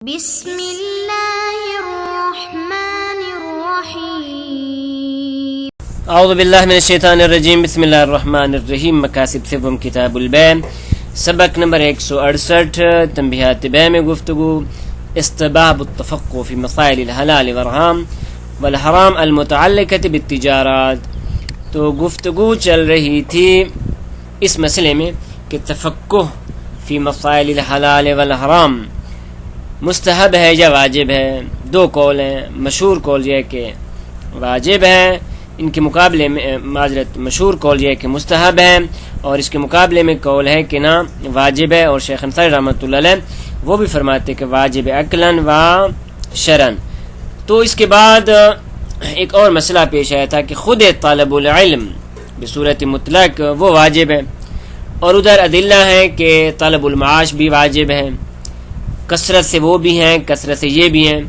بسم اللہ الرحمن الرحیم اعوذ باللہ من الشیطان الرجیم بسم اللہ الرحمن الرحیم مقاصد سوم کتاب البیع سبق نمبر 168 تنبیہات بیع میں گفتگو استباب التفقه فی مسائل الحلال والحرام المتعلقة بالتجارات. تو گفتگو چل رہی تھی اس مسئلے میں کہ تفقہ فی مسائل الحلال والحرام مستحب ہے یا واجب ہے. دو قول ہیں. مشہور قول یہ ہے کہ واجب ہے، ان کے مقابلے میں مشہور قول یہ ہے کہ مستحب ہے، اور اس کے مقابلے میں قول ہے کہ نہ واجب ہے. اور شیخ انصاری رحمۃ اللہ علیہ وہ بھی فرماتے کہ واجب عقلاً و شرعاً. تو اس کے بعد ایک اور مسئلہ پیش آیا تھا کہ خود طالب العلم بصورت مطلق وہ واجب ہے، اور ادھر ادلہ ہیں کہ طلب المعاش بھی واجب ہے، کثرت سے وہ بھی ہیں، کثرت سے یہ بھی ہیں.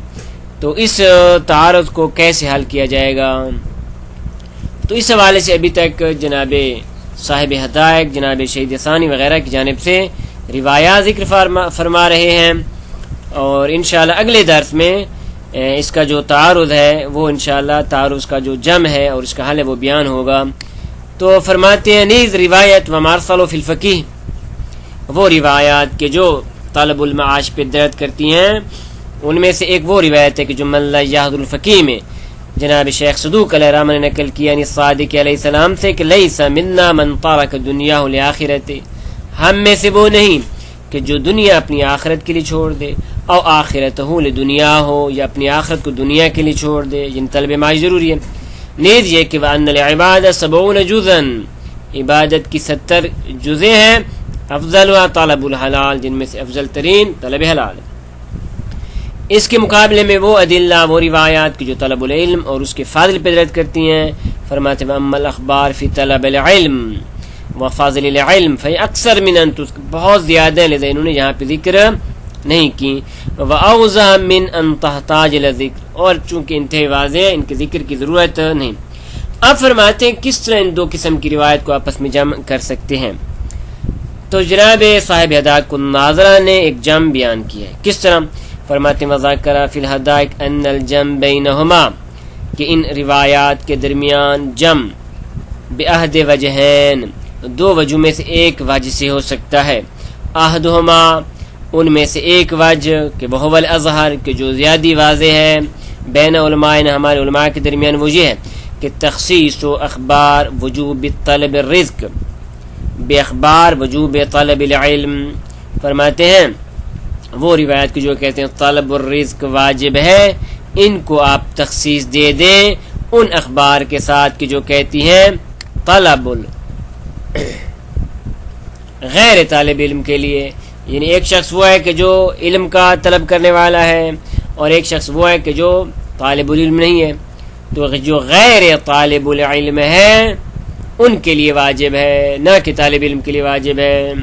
تو اس تعارض کو کیسے حل کیا جائے گا؟ تو اس حوالے سے ابھی تک جناب صاحب حدائق جناب شہید ثانی وغیرہ کی جانب سے روایات ذکر فرما رہے ہیں، اور انشاءاللہ اگلے درس میں اس کا جو تعارض ہے وہ انشاءاللہ تعارض کا جو جم ہے اور اس کا حل ہے وہ بیان ہوگا. تو فرماتے ہیں نیز روایت و مرسل فی الفقہ، وہ روایات کے جو طالب المعاش پہ درد کرتی ہیں ان میں سے ایک وہ روایت ہے کہ جو من لا یحضر الفقہ میں جناب شیخ صدوق علیہ الرحمہ نے نقل کیا یعنی صادق علیہ السلام سے کہ لیس منا من ترک دنیاہ لآخرتہ، ہم میں سے وہ نہیں کہ جو دنیا اپنی آخرت کے لیے چھوڑ دے، او آخرتہ لدنیا ہو یا اپنی آخرت کو دنیا کے لیے چھوڑ دے، یعنی طلب معاش ضروری ہے. نیز یہ کہ وان العبادہ 70 جزءا، عبادت کی 70 جزء ہیں، افضل و طلب الحلال، جن میں سے افضل ترین طلب حلال ہے. اس کے مقابلے میں وہ ادلہ وہ روایات کی جو طلب العلم اور اس کے فاضل پہ رد کرتی ہیں. فرماتے ہیں اما الاخبار فی طلب العلم و فاضل العلم فہی اکثر من ان تذکر، بہت زیادہ ہیں لذا انہوں نے یہاں پہ ذکر نہیں کی. و اوضح من ان تحتاج الى ذکر، اور چونکہ انتہائی واضح ہے ان کے ذکر کی ضرورت نہیں. اب فرماتے ہیں کس طرح ان دو قسم کی روایت کو آپس میں جمع کر سکتے ہیں. تو جناب صاحب حدائق الناظرہ نے ایک جم بیان کیا ہے. کس طرح؟ فرماتے ہیں وذکر فی الحدائق ان الجم بینہما، کہ ان روایات کے درمیان جم باحد وجہین، دو وجہ میں سے ایک وجہ سے ہو سکتا ہے. احدہما، ان میں سے ایک وجہ کہ وہ الاظہر، کہ جو زیادہ واضح ہے، بین علماء ہمارے علماء کے درمیان وہ یہ ہے کہ تخصیص و اخبار وجوب طلب الرزق بے اخبار وجوب طلب العلم. فرماتے ہیں وہ روایت کی جو کہتے ہیں طلب الرزق واجب ہے، ان کو آپ تخصیص دے دیں ان اخبار کے ساتھ کہ جو کہتی ہیں طلب غیر طالب علم کے لیے. یعنی ایک شخص وہ ہے کہ جو علم کا طلب کرنے والا ہے، اور ایک شخص وہ ہے کہ جو طالب العلم نہیں ہے. تو جو غیر طالب العلم ہے ان کے لیے واجب ہے، نہ کہ طالب علم کے لیے واجب ہے.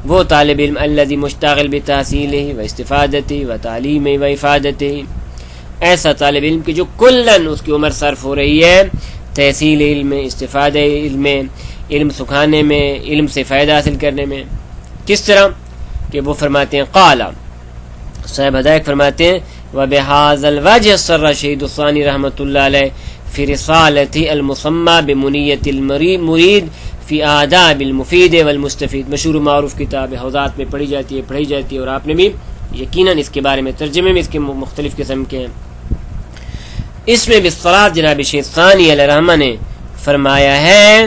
وہ طالب علم الذی مشتغل بتحصیلہ و استفادتہ و تعلیمہ و افادتہ، ایسا طالب علم کہ جو کلن اس کی عمر صرف ہو رہی ہے تحصیل علم، استفادہ علم، علم سکھانے میں، علم سے فائدہ حاصل کرنے میں. کس طرح کہ وہ فرماتے ہیں قال صاحب ہدایت فرماتے ہیں وبہذا الوجہ صر شہید ثانی رحمۃ اللہ علیہ فی رسالتہ المسمى بمنیۃ المرید فی آداب المفید والمستفید، مشہور معروف کتاب حوزات میں پڑھی جاتی ہے اور آپ نے بھی یقیناً اس کے بارے میں ترجمے میں اس کے مختلف قسم کے ہیں. اس میں بصراحت جناب شیخ ثانی علیہ الرحمہ نے فرمایا ہے،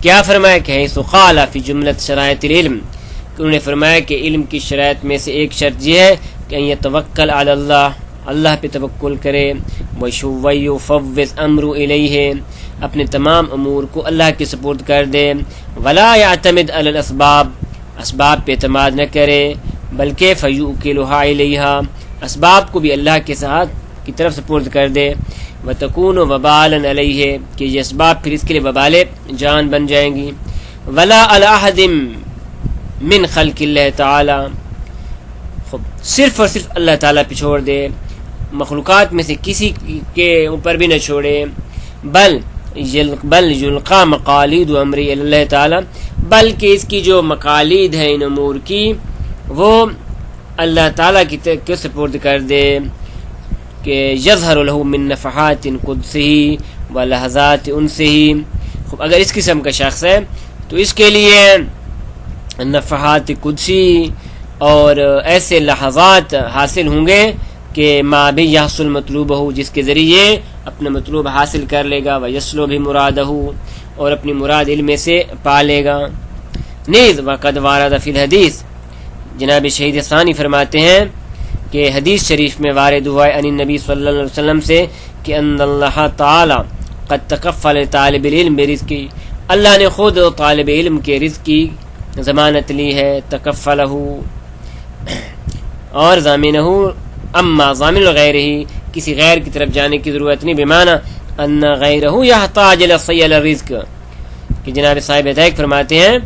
کیا فرمایا کہ حیث قال فی جملۃ شرائط العلم، کہ انہوں نے فرمایا کہ علم کی شرائط میں سے ایک شرط یہ ہے کہ ان یتوکل علی اللہ، اللہ پہ توکل کرے، ویفوض امر الیہ، اپنے تمام امور کو اللہ کے سپرد کر دے، ولا یعتمد علی الاسباب، اسباب پہ اعتماد نہ کرے، بلکہ فیوکلھا الیہا، اسباب کو بھی اللہ کے ساتھ کی طرف سپرد کر دے، وتکون وبالا علیہ، کہ یہ اسباب پھر اس کے لیے وبال جان بن جائیں گی. ولا علی احد من خلق اللہ تعالی، صرف اور صرف اللہ تعالیٰ پہ چھوڑ دے، مخلوقات میں سے کسی کے اوپر بھی نہ چھوڑے. بل یلقا مقالید امر اللہ تعالی، بلکہ اس کی جو مقالید ہے ان امور کی وہ اللہ تعالیٰ کی سپرد کر دے کہ یظہر لہ من نفحات قدسی و لحظات انسی. خوب اگر اس قسم کا شخص ہے تو اس کے لیے نفحات قدسی اور ایسے لحظات حاصل ہوں گے کہ ما بھی یحصل مطلوب ہو، جس کے ذریعے اپنا مطلوب حاصل کر لے گا، ویسلو بھی مرادہ، اور اپنی مراد علم سے پا لے گا. نیز وقد وارد فی الحدیث، جناب شہید ثانی فرماتے ہیں کہ حدیث شریف میں وارد ہوا ہے ان نبی صلی اللہ علیہ وسلم سے کہ ان اللہ تعالی قد تکفل طالب العلم برزقی، اللہ نے خود طالب علم کے رزق کی ضمانت لی ہے. تکفلہ اور ضامنہ، اما ضامن غیرہ، کسی غیر کی طرف جانے کی ضرورت نہیں، بمعنی ان غیرہ یحتاج الی صیل الرزق، کہ جناب صاحب ہدایت فرماتے ہیں،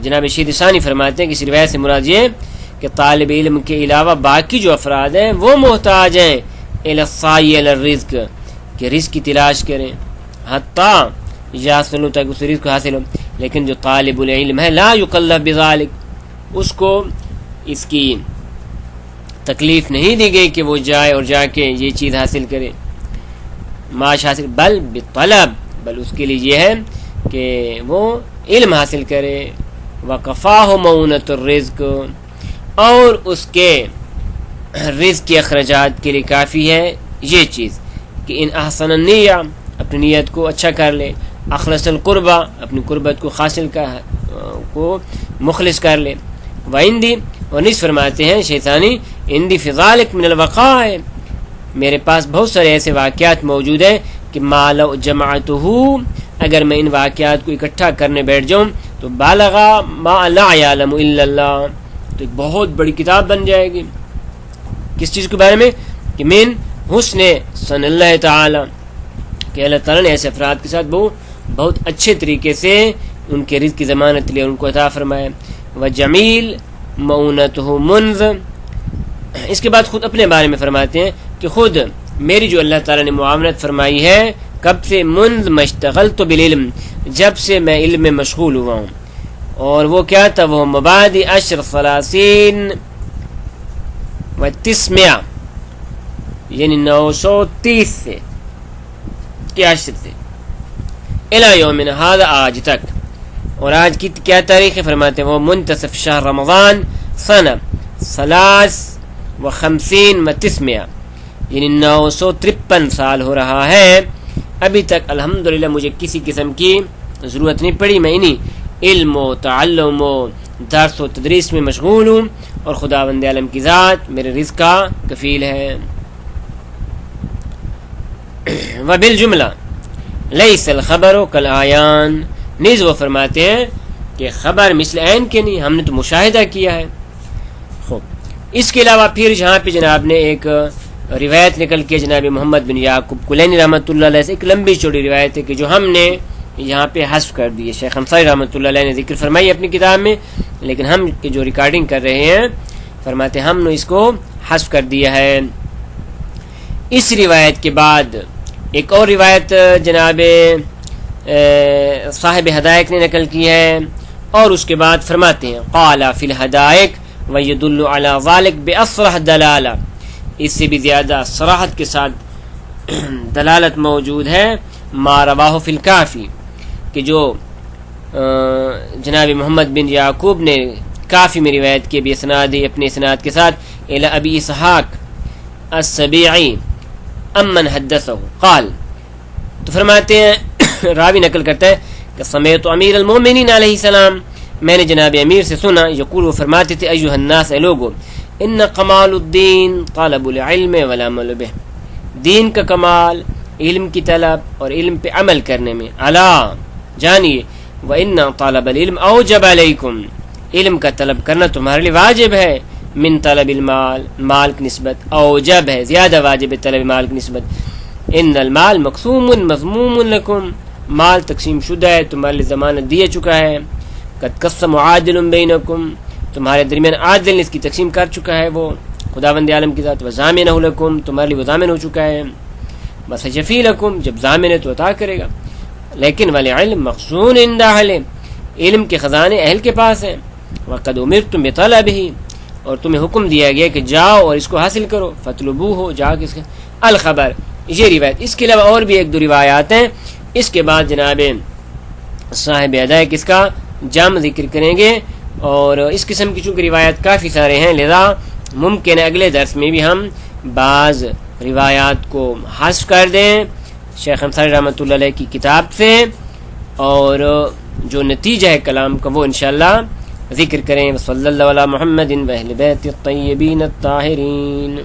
جناب شہید ثانی فرماتے ہیں کہ اس روایت سے مراد یہ کہ طالب علم کے علاوہ باقی جو افراد ہیں وہ محتاج ہیں الی صیل الرزق، کہ رزق کی تلاش کریں، حتیٰ یحصل تک اس رزق کو حاصل ہو. لیکن جو طالب العلم ہے لا یکلف بذالک، اس کو اس کی تکلیف نہیں دی گئی کہ وہ جائے اور جا کے یہ چیز حاصل کرے، معاش حاصل، بل بطلب، بل اس کے لیے یہ ہے کہ وہ علم حاصل کرے. وکفاہ مؤونۃ الرزق، اور اس کے رزق کے اخراجات کے لیے کافی ہے یہ چیز کہ ان احسن النیہ، اپنی نیت کو اچھا کر لے، اخلص القربہ، اپنی قربت کو مخلص کر لے. وعندی، اور نصف فرماتے ہیں شیطانی، اندی فی ذالک من الوقائع، میرے پاس بہت سارے ایسے واقعات موجود ہیں کہ ما لو جمعتہ، اگر میں ان واقعات کو اکٹھا کرنے بیٹھ جاؤں تو بالغا ما لا یعلم الا اللہ، تو ایک بہت بڑی کتاب بن جائے گی. کس چیز کے بارے میں؟ کہ من حسن سن اللہ تعالی، کہ اللہ تعالیٰ نے ایسے افراد کے ساتھ بہت اچھے طریقے سے ان کے رزق کی ضمانت لی اور ان کو عطا فرمائے. وجمیل مؤونتہ منذ، اس کے بعد خود اپنے بارے میں فرماتے ہیں کہ خود میری جو اللہ تعالیٰ نے معاونت فرمائی ہے کب سے، منذ مشتغلت بالعلم، جب سے میں علم میں مشغول ہوا ہوں. اور وہ کیا تھا؟ وہ مبادی عشر ثلاثین و 900، یعنی 930 سے کے عشر سے الی یومنا ھذا، آج تک. اور آج کی کیا تاریخ ہے؟ فرماتے ہیں وہ منتصف شہر رمضان سنہ 53 و 900، یعنی 953 سال ہو رہا ہے. ابھی تک الحمدللہ مجھے کسی قسم کی ضرورت نہیں پڑی، میں انہی علم و تعلم و درس و تدریس میں مشغول ہوں، اور خداوند عالم کی ذات میرے رزق کا کفیل ہے. وبالجملہ لیس الخبر کالآیان، نیز وہ فرماتے ہیں کہ خبر مثل عین کے نہیں، ہم نے تو مشاہدہ کیا ہے. خوب، اس کے علاوہ پھر جہاں پہ جناب نے ایک روایت نکل کے جناب محمد بن یعقوب کلینی رحمۃ اللہ علیہ سے ایک لمبی چوڑی روایت ہے کہ جو ہم نے یہاں پہ حذف کر دی ہے. شیخ انصاری رحمۃ اللہ علیہ نے ذکر فرمائی اپنی کتاب میں، لیکن ہم جو ریکارڈنگ کر رہے ہیں فرماتے ہم نے اس کو حذف کر دیا ہے. اس روایت کے بعد ایک اور روایت جناب صاحب ہدایق نے نقل کی ہے، اور اس کے بعد فرماتے ہیں قال فی الہدائق ویدل علی ذلک باصرح دلالہ، اس سے بھی زیادہ صراحت کے ساتھ دلالت موجود ہے ما رواہ فی الکافی، کہ جو جناب محمد بن یعقوب نے کافی میں روایت کی بھی اسناد ہی اپنے اسناد کے ساتھ الی ابی اسحاق السبیعی امن حدثہ قال، تو فرماتے ہیں راوی نقل کرتا ہے کہ سمیعت امیر المومنین علیہ السلام، میں نے جناب امیر سے سنا، یقول وہ فرماتے تھے ایھا الناس، اے لوگو، ان کمال الدین طلب العلم والعمل بہ، دین کا کمال علم کی طلب اور علم پہ عمل کرنے میں. الا جانیے، وان طلب العلم اوجب علیکم، علم کا طلب کرنا تمہارے لیے واجب ہے، من طلب المال، مال کی نسبت، اوجب ہے زیادہ واجب ہے طلب مال کی نسبت. ان المال مقسوم مضموم لکم، مال تقسیم شدہ ہے، تمہارے لیے ضمانت دیا چکا ہے. قد قسم عادل بینکم، تمہارے درمیان عادل نے اس کی تقسیم کر چکا ہے وہ خداوند عالم کی ذات. وضامنہ لکم، تمہارے لیے وہ ضامن ہو چکا ہے. بس شفیع لکم، جب ضامن ہے تو عطا کرے گا. لیکن والعلم مخزون عند اہلہ، علم کے خزانے اہل کے پاس ہیں. وقد امرتم بطلبہ، اور تمہیں حکم دیا گیا کہ جاؤ اور اس کو حاصل کرو، فطلبو ہو جا کس کا الخبر، یہ روایت. اس کے علاوہ اور بھی ایک دو روایات ہیں. اس کے بعد جناب صاحب ادائے کس کا جام ذکر کریں گے، اور اس قسم کی چونکہ روایات کافی سارے ہیں، لذا ممکن ہے اگلے درس میں بھی ہم بعض روایات کو حذف کر دیں شیخ انصاری رحمۃ اللہ علیہ کی کتاب سے، اور جو نتیجہ ہے کلام کا وہ انشاءاللہ ذکر کریں. صلی اللہ علی محمد و اہل بیت الطیبین الطاہرین.